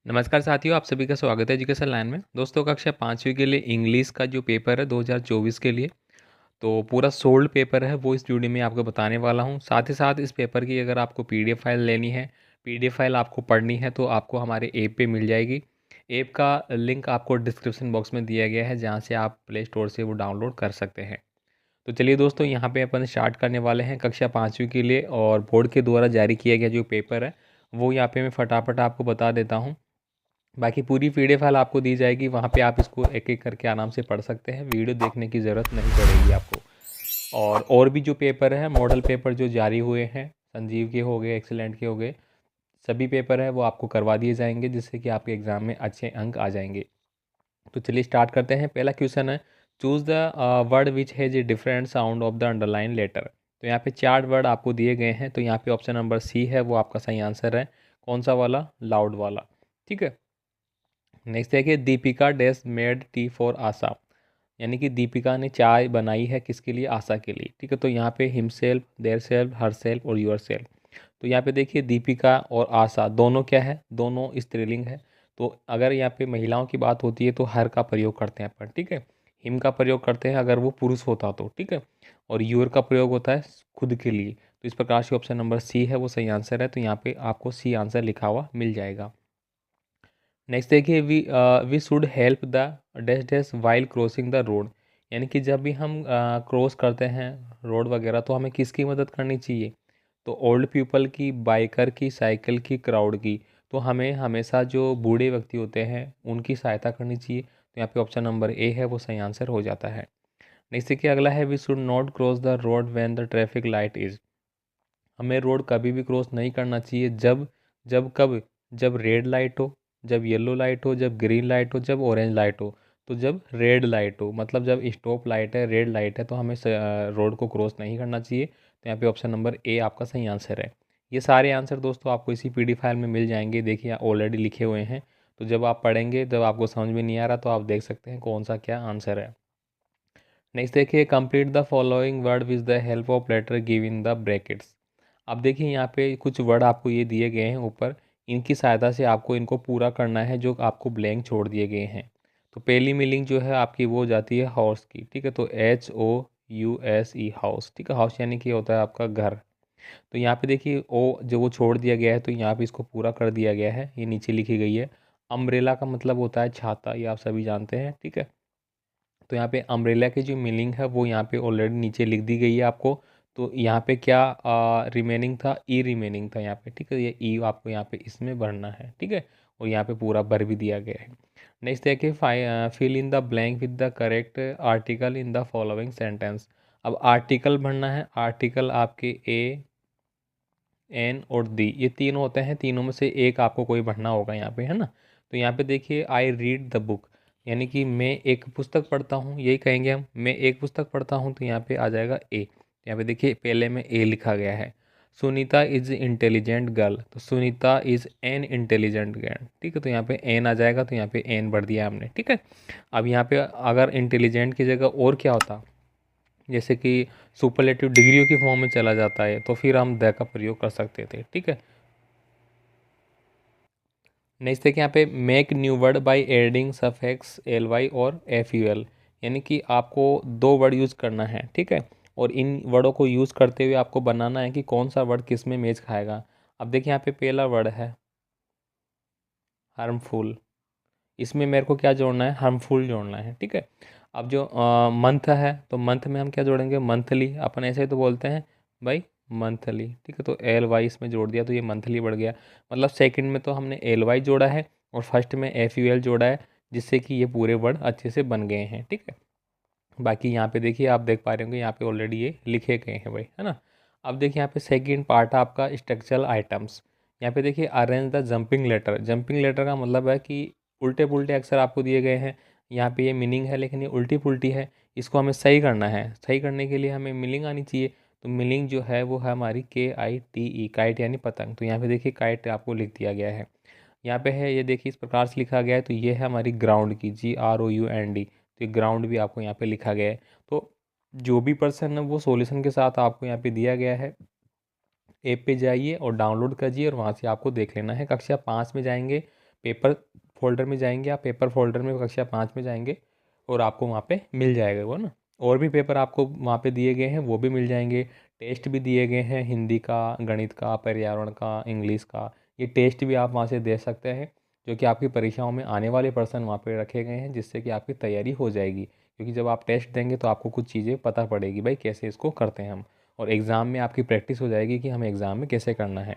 नमस्कार साथियों, आप सभी का स्वागत है एजुकेशन लाइन में। दोस्तों, कक्षा 5वीं के लिए इंग्लिश का जो पेपर है 2024 के लिए, तो पूरा सोल्ड पेपर है वो इस वीडियो में आपको बताने वाला हूँ। साथ ही साथ इस पेपर की अगर आपको पीडीएफ फाइल लेनी है, पीडीएफ फाइल आपको पढ़नी है तो आपको हमारे ऐप पे मिल जाएगी। ऐप का लिंक आपको डिस्क्रिप्शन बॉक्स में दिया गया है, जहाँ से आप प्ले स्टोर से वो डाउनलोड कर सकते हैं। तो चलिए दोस्तों, यहाँ पे अपन स्टार्ट करने वाले हैं कक्षा 5वीं के लिए, और बोर्ड के द्वारा जारी किया गया जो पेपर है वो यहाँ पे मैं फटाफट आपको बता देता हूँ। बाकी पूरी पीडीएफ फाइल आपको दी जाएगी, वहाँ पे आप इसको एक एक करके आराम से पढ़ सकते हैं, वीडियो देखने की ज़रूरत नहीं पड़ेगी आपको। और भी जो पेपर है, मॉडल पेपर जो जारी हुए हैं, संजीव के हो गए, एक्सीलेंट के हो गए, सभी पेपर है वो आपको करवा दिए जाएंगे, जिससे कि आपके एग्ज़ाम में अच्छे अंक आ जाएंगे। तो चलिए स्टार्ट करते हैं। पहला क्वेश्चन है, choose the word which has a different sound of the underline letter. तो यहाँ पे 4 वर्ड आपको दिए गए हैं, तो यहाँ पे ऑप्शन नंबर सी है वो आपका सही आंसर है। कौन सा वाला? लाउड वाला। ठीक है। नेक्स्ट देखिए, Deepika dash made tea for Asha. यानी कि दीपिका ने चाय बनाई है किसके लिए? आशा के लिए। ठीक है, तो यहाँ पे himself, their self, her self और यूर सेल्फ। तो यहाँ पे देखिए, दीपिका और आशा दोनों क्या है? दोनों स्त्रीलिंग है। तो अगर यहाँ पे महिलाओं की बात होती है तो हर का प्रयोग करते हैं अपन। ठीक है, हिम का प्रयोग करते हैं अगर वो पुरुष होता तो। ठीक है, और यूर का प्रयोग होता है खुद के लिए। तो इस प्रकार से ऑप्शन नंबर सी है वो सही आंसर है। तो यहाँ पे आपको सी आंसर लिखा हुआ मिल जाएगा। नेक्स्ट देखिए, we should help the dash dash while crossing the road. यानी कि जब भी हम क्रॉस करते हैं रोड वगैरह, तो हमें किसकी मदद करनी चाहिए? तो ओल्ड पीपल की, बाइकर की, साइकिल की, क्राउड की। तो हमें हमेशा जो बूढ़े व्यक्ति होते हैं उनकी सहायता करनी चाहिए। तो यहाँ पे ऑप्शन नंबर ए है वो सही आंसर हो जाता है। नेक्स्ट देखिए, अगला है, we should not cross the road when the traffic light is. हमें रोड कभी भी क्रॉस नहीं करना चाहिए। जब जब कब? जब रेड लाइट हो, जब येलो लाइट हो, जब ग्रीन लाइट हो, जब ऑरेंज लाइट हो। तो जब रेड लाइट हो, मतलब जब स्टॉप लाइट है, रेड लाइट है, तो हमें रोड को क्रॉस नहीं करना चाहिए। तो यहाँ पे ऑप्शन नंबर ए आपका सही आंसर है। ये सारे आंसर दोस्तों आपको इसी पीडी फाइल में मिल जाएंगे। देखिए ऑलरेडी लिखे हुए हैं, तो जब आप पढ़ेंगे, जब आपको समझ में नहीं आ रहा तो आप देख सकते हैं कौन सा क्या आंसर है। नेक्स्ट देखिए, complete the following word with the help of letter give in the brackets. अब देखिए यहाँ पे कुछ वर्ड आपको ये दिए गए हैं ऊपर, इनकी सहायता से आपको इनको पूरा करना है जो आपको ब्लैंक छोड़ दिए गए हैं। तो पहली मीनिंग जो है आपकी वो हो जाती है हाउस की। ठीक है, तो HOUSE हाउस। ठीक है, हाउस यानी कि होता है आपका घर। तो यहाँ पे देखिए ओ जो वो छोड़ दिया गया है, तो यहाँ पे इसको पूरा कर दिया गया है, ये नीचे लिखी गई है। अम्ब्रेला का मतलब होता है छाता, ये आप सभी जानते हैं। ठीक है, तो यहाँ पे अम्ब्रेला की जो मीनिंग है वो यहाँ पे ऑलरेडी नीचे लिख दी गई है आपको। तो यहाँ पे क्या रिमेनिंग था? ई रिमेनिंग था यहाँ पे। ठीक है, ये ई आपको यहाँ पे इसमें भरना है। ठीक है, और यहाँ पे पूरा भर भी दिया गया है। नेक्स्ट देखिए, fill in the blank with the correct article in the following sentence. अब आर्टिकल भरना है। आर्टिकल आपके ए, एन और दी, ये तीन होते हैं, तीनों में से एक आपको कोई भरना होगा यहाँ पे, है ना। तो यहाँ पे देखिए, आई रीड द बुक, यानी कि मैं एक पुस्तक पढ़ता हूँ, यही कहेंगे हम, मैं एक पुस्तक पढ़ता हूँ। तो यहाँ पे आ जाएगा ए। यहाँ पे देखिए पहले में ए लिखा गया है। सुनीता इज इंटेलिजेंट गर्ल, तो Sunita is an intelligent girl. ठीक है, तो यहाँ पे एन आ जाएगा, तो यहाँ पे एन भर दिया हमने। ठीक है, अब यहाँ पे अगर इंटेलिजेंट की जगह और क्या होता, जैसे कि सुपरलेटिव डिग्रियों की फॉर्म में चला जाता है, तो फिर हम द का प्रयोग कर सकते थे। ठीक है, नेक्स्ट देखिए यहाँ पे, make new word by adding suffix ly और ful। यानी कि आपको दो वर्ड यूज़ करना है। ठीक है, और इन वर्डों को यूज़ करते हुए आपको बनाना है कि कौन सा वर्ड किस में मैच खाएगा। अब देखिए यहाँ पे पहला वर्ड है हार्मफुल, इसमें मेरे को क्या जोड़ना है? हार्मफुल जोड़ना है। ठीक है, अब जो मंथ है, तो मंथ में हम क्या जोड़ेंगे? मंथली। अपन ऐसे ही तो बोलते हैं भाई, मंथली। ठीक है, तो ly इसमें जोड़ दिया, तो ये मंथली बढ़ गया। मतलब सेकंड में तो हमने ly जोड़ा है और फर्स्ट में ful जोड़ा है, जिससे कि ये पूरे वर्ड अच्छे से बन गए हैं। ठीक है, बाकी यहाँ पे देखिए, आप देख पा रहे होंगे यहाँ पे ऑलरेडी ये लिखे गए हैं भाई, है ना। अब देखिए यहाँ पे सेकंड पार्ट है आपका स्ट्रक्चरल आइटम्स। यहाँ पे देखिए, arrange the jumping letter. Jumping letter का मतलब है कि उल्टे पुल्टे अक्षर आपको दिए गए हैं। यहाँ पे ये मीनिंग है, लेकिन ये उल्टी पुल्टी है, इसको हमें सही करना है। सही करने के लिए हमें मीनिंग आनी चाहिए। तो मीनिंग जो है वो है हमारी KITE, काइट यानी पतंग। तो यहाँ पे देखिए काइट आपको लिख दिया गया है। यहाँ पे है, ये देखिए इस प्रकार से लिखा गया है। तो ये है हमारी ग्राउंड की, GROUND। तो ये ग्राउंड भी आपको यहाँ पे लिखा गया है। तो जो भी पर्सन है वो सॉल्यूशन के साथ आपको यहाँ पे दिया गया है। ऐप पे जाइए और डाउनलोड कीजिए, और वहाँ से आपको देख लेना है। कक्षा 5 में जाएंगे, पेपर फोल्डर में जाएंगे, आप पेपर फोल्डर में कक्षा 5 में जाएंगे और आपको वहाँ पे मिल जाएगा वो ना। और भी पेपर आपको वहाँ पे दिए गए हैं वो भी मिल जाएंगे। टेस्ट भी दिए गए हैं, हिंदी का, गणित का, पर्यावरण का, इंग्लिश का। ये टेस्ट भी आप वहाँ से दे सकते हैं, जो कि आपकी परीक्षाओं में आने वाले पर्सन वहाँ पे रखे गए हैं, जिससे कि आपकी तैयारी हो जाएगी। क्योंकि जब आप टेस्ट देंगे तो आपको कुछ चीज़ें पता पड़ेगी भाई कैसे इसको करते हैं हम, और एग्ज़ाम में आपकी प्रैक्टिस हो जाएगी कि हमें एग्ज़ाम में कैसे करना है।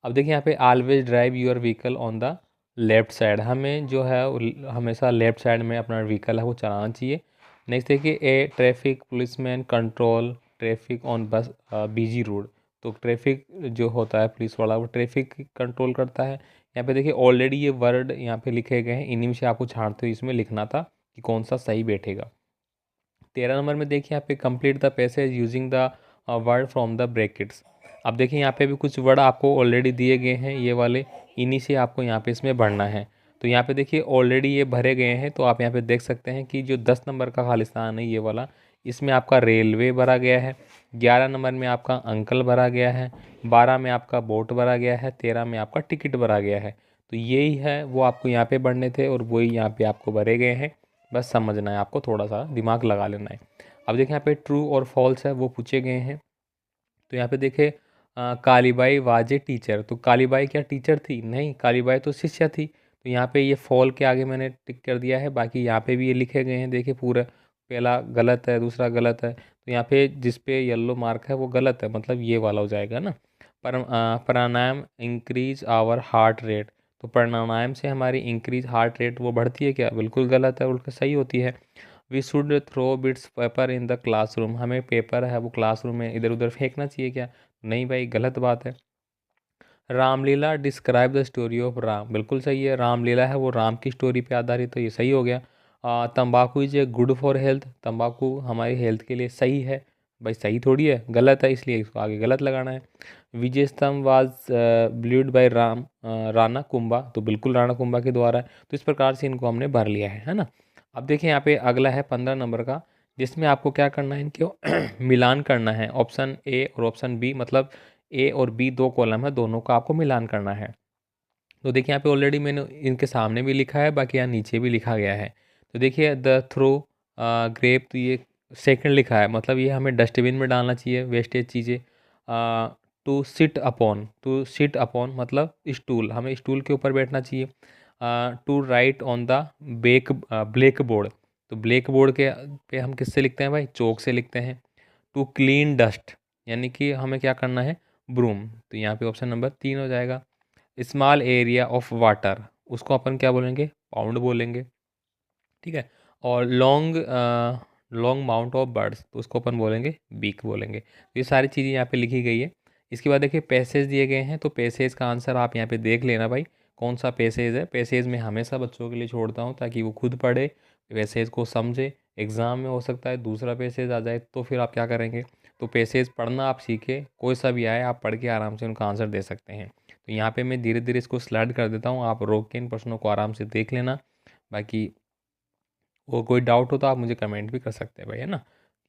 अब देखिए यहाँ पे always drive your vehicle on the left side, हमें जो है हमेशा लेफ़्ट साइड में अपना व्हीकल है वो चलाना चाहिए। नेक्स्ट देखिए, a traffic policeman control traffic on बस बिजी रोड। तो ट्रैफिक जो होता है पुलिस वाला वो ट्रैफिक कंट्रोल करता है। यहाँ पे देखिए ऑलरेडी ये वर्ड यहाँ पे लिखे गए हैं, इन्हीं में से आपको छांटते हुए इसमें लिखना था कि कौन सा सही बैठेगा। 13 नंबर में देखिए यहाँ पे complete the passage using the word from the brackets. अब देखिए यहाँ पे भी कुछ वर्ड आपको ऑलरेडी दिए गए हैं, ये वाले, इन्हीं से आपको यहाँ पे इसमें भरना है। तो यहाँ पे देखिए ऑलरेडी ये भरे गए हैं, तो आप यहाँ पे देख सकते हैं कि जो 10 नंबर का खालिस्तान है ये वाला, इसमें आपका रेलवे भरा गया है। 11 नंबर में आपका अंकल भरा गया है। 12 में आपका बोट भरा गया है। 13 में आपका टिकट भरा गया है। तो यही है वो आपको यहाँ पे भरने थे और वही यहाँ पे आपको भरे गए हैं। बस समझना है आपको, थोड़ा सा दिमाग लगा लेना है। अब देखिए यहाँ पे ट्रू और फॉल्स है वो पूछे गए हैं। तो यहाँ पे देखे कालीबाई वाज ए टीचर। तो कालीबाई क्या टीचर थी? नहीं, कालीबाई तो शिष्या थी। तो यहाँ पे ये फॉल के आगे मैंने टिक कर दिया है। बाकी यहाँ पे भी ये लिखे गए हैं, देखिए पूरा पहला गलत है, दूसरा गलत है। तो यहाँ पे जिस पे येलो मार्क है वो गलत है, मतलब ये वाला हो जाएगा ना। प्राणायाम इंक्रीज आवर हार्ट रेट। तो प्राणायाम से हमारी इंक्रीज हार्ट रेट वो बढ़ती है क्या? बिल्कुल गलत है, उल्टा सही होती है। We should throw bits paper in the classroom. हमें पेपर है वो क्लासरूम में इधर उधर फेंकना चाहिए क्या? नहीं भाई, गलत बात है। Ramlila describe the story of Ram. बिल्कुल सही है, रामलीला है वो राम की स्टोरी पे आधारित, तो ये सही हो गया। तंबाकू is a good for health. तंबाकू हमारी हेल्थ के लिए सही है। भाई सही थोड़ी है, गलत है, इसलिए इसको आगे गलत लगाना है। विजय स्तंभ वाज ब्ल्यूड बाय राणा कुंभा। तो बिल्कुल राणा कुंभा के द्वारा है। तो इस प्रकार से इनको हमने भर लिया है ना। अब देखिए यहाँ पे अगला है 15 नंबर का, जिसमें आपको क्या करना है, इनके मिलान करना है। ऑप्शन ए और ऑप्शन बी, मतलब ए और बी दो कॉलम है, दोनों का आपको मिलान करना है। तो देखिए यहाँ पे ऑलरेडी मैंने इनके सामने भी लिखा है, बाकी यहाँ नीचे भी लिखा गया है। तो देखिए द थ्रो ग्रेप, तो ये सेकंड लिखा है, मतलब ये हमें डस्टबिन में डालना चाहिए वेस्टेज चीज़ें। टू सिट अपॉन मतलब स्टूल, हमें स्टूल के ऊपर बैठना चाहिए। To write on the black board. तो ब्लैक बोर्ड के पे हम किससे लिखते हैं भाई? चौक से लिखते हैं। टू क्लीन डस्ट, यानी कि हमें क्या करना है? ब्रूम। तो यहाँ पे ऑप्शन नंबर 3 हो जाएगा। स्मॉल एरिया ऑफ वाटर, उसको अपन क्या बोलेंगे? पाउंड बोलेंगे, ठीक है। और लॉन्ग माउंट ऑफ बर्ड्स, तो उसको अपन बोलेंगे बीक बोलेंगे। तो ये सारी चीज़ें यहाँ पे लिखी गई है। इसके बाद देखिए पैसेज दिए गए हैं, तो पैसेज का आंसर आप यहाँ पे देख लेना भाई, कौन सा पैसेज है। पैसेज में हमेशा बच्चों के लिए छोड़ता हूँ ताकि वो खुद पढ़े, पैसेज को समझे। एग्ज़ाम में हो सकता है दूसरा पैसेज आ जाए, तो फिर आप क्या करेंगे? तो पैसेज पढ़ना आप सीखे, कोई सा भी आए आप पढ़ के आराम से उनका आंसर दे सकते हैं। तो यहाँ पे मैं धीरे धीरे इसको स्लाइड कर देता हूँ, आप रोक के इन प्रश्नों को आराम से देख लेना। बाकी वो कोई डाउट हो तो आप मुझे कमेंट भी कर सकते हैं भाई, है ना।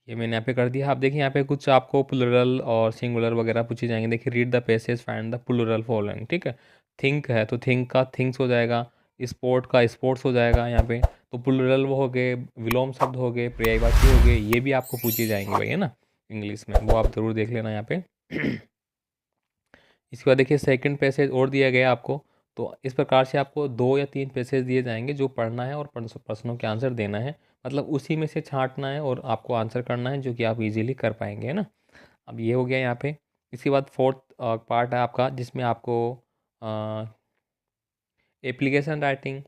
ये मैंने यहाँ पे कर दिया। आप देखिए यहाँ पे कुछ आपको प्लूरल और सिंगुलर वगैरह पूछे जाएंगे। देखिए read the passage find the plural following, ठीक है। थिंक है तो थिंक का थिंग्स हो जाएगा। स्पोर्ट का स्पोर्ट्स हो जाएगा यहाँ पे। तो प्लूरल वो हो गए, विलोम शब्द हो गए, पर्यायवाची हो गए, ये भी आपको पूछे जाएंगे भाई, है ना, इंग्लिश में। वो आप ज़रूर देख लेना यहाँ पे। इसके बाद देखिए सेकंड पैसेज और दिया गया आपको। तो इस प्रकार से आपको 2 या 3 पैसेज दिए जाएंगे जो पढ़ना है और प्रश्नों के आंसर देना है। मतलब उसी में से छांटना है और आपको आंसर करना है, जो कि आप इजीली कर पाएंगे, है ना। अब ये हो गया यहाँ पे। इसके बाद फोर्थ पार्ट है आपका, जिसमें आपको एप्लीकेशन राइटिंग,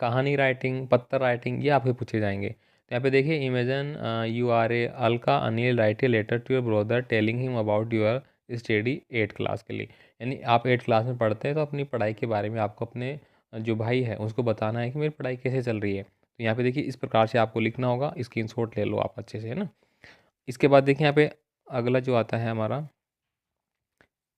कहानी राइटिंग, पत्र राइटिंग, ये आपके पूछे जाएंगे। तो यहाँ पे देखिए, imagine you are a Alka Anil write a letter to your brother telling him about your study 8 class के लिए। यानी आप 8 क्लास में पढ़ते हैं, तो अपनी पढ़ाई के बारे में आपको अपने जो भाई है उसको बताना है कि मेरी पढ़ाई कैसे चल रही है। तो यहाँ पे देखिए इस प्रकार से आपको लिखना होगा, स्क्रीनशॉट ले लो आप अच्छे से, है ना। इसके बाद देखिए यहाँ पे अगला जो आता है हमारा,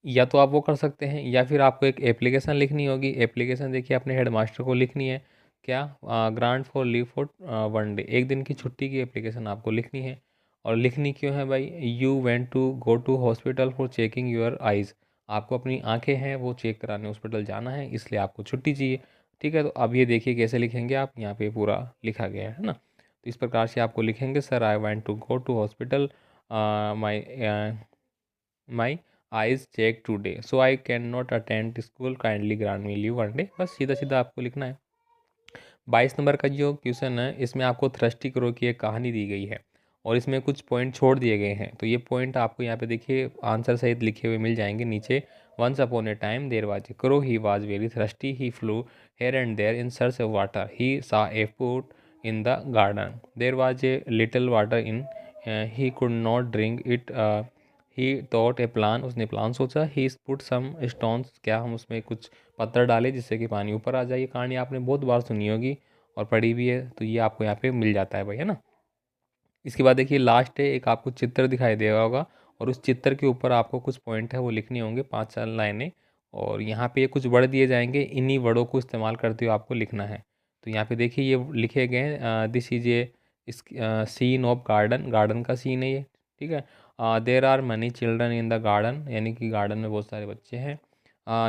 या तो आप वो कर सकते हैं या फिर आपको एक एप्लीकेशन लिखनी होगी। एप्लीकेशन देखिए अपने हेडमास्टर को लिखनी है। क्या? Grant for leave for 1 day, एक दिन की छुट्टी की एप्लीकेशन आपको लिखनी है। और लिखनी क्यों है भाई? You went to go to hospital for checking your eyes. आपको अपनी आंखें हैं वो चेक कराने हॉस्पिटल जाना है, इसलिए आपको छुट्टी चाहिए। ठीक है, तो अब ये देखिए कैसे लिखेंगे आप, यहाँ पे पूरा लिखा गया है ना। तो इस प्रकार से आपको लिखेंगे, sir I want to go to hospital, my my eyes check today so I can not attend school, kindly grant me leave one day. बस सीधा सीधा आपको लिखना है। 22 नंबर का जो क्वेश्चन है इसमें आपको थ्रस्टी क्रो की एक कहानी दी गई है और इसमें कुछ पॉइंट छोड़ दिए गए हैं। तो ये पॉइंट आपको यहाँ पे देखिए आंसर सहित लिखे हुए मिल जाएंगे नीचे। Once upon a time there was a crow, he was very thirsty, he flew here and there in search of water, he saw a food in the garden, there was a little water in, he could not drink it, he thought a plan, उसने plan सोचा, he put some stones, क्या हम उसमें कुछ पत्थर डाले जिससे कि पानी ऊपर आ जाए। ये कहानी आपने बहुत बार सुनी होगी और पढ़ी भी है, तो ये आपको यहाँ पे मिल जाता है भाई, है ना। इसके बाद देखिए लास्ट है, एक आपको चित्र दिखाई देगा होगा और उस चित्र के ऊपर आपको कुछ पॉइंट है वो लिखने होंगे, 5-4 लाइनें। और यहाँ पे कुछ वर्ड दिए जाएंगे, इन्हीं वर्डों को इस्तेमाल करते हुए आपको लिखना है। तो यहाँ पे देखिए ये लिखे गए हैं, this is a scene of garden, garden का सीन है ये। ठीक है, there are many children in the garden, यानी कि गार्डन में बहुत सारे बच्चे हैं।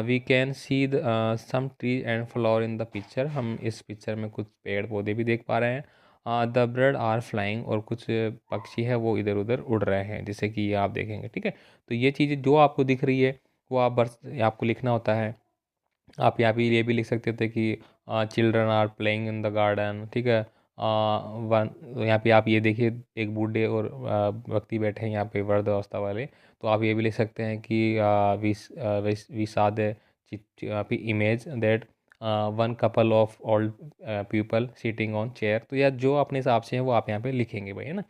We can see some tree and flower in the picture, हम इस पिक्चर में कुछ पेड़ पौधे भी देख पा रहे हैं। द बर्ड आर फ्लाइंग, और कुछ पक्षी है वो इधर उधर उड़ रहे हैं, जैसे कि ये आप देखेंगे। ठीक है, तो ये चीज़ें जो आपको दिख रही है वो आप बस आपको लिखना होता है। आप यहाँ पे ये भी लिख सकते थे कि children are playing in the garden. ठीक है, वन, यहाँ पे आप ये देखिए एक बूढ़े और व्यक्ति बैठे हैं यहाँ पे वृद्ध अवस्था वाले। तो आप ये भी लिख सकते हैं कि we saw the image that one couple of old people sitting on chair. तो या जो अपने हिसाब से है वो आप यहाँ पे लिखेंगे भाई, है ना।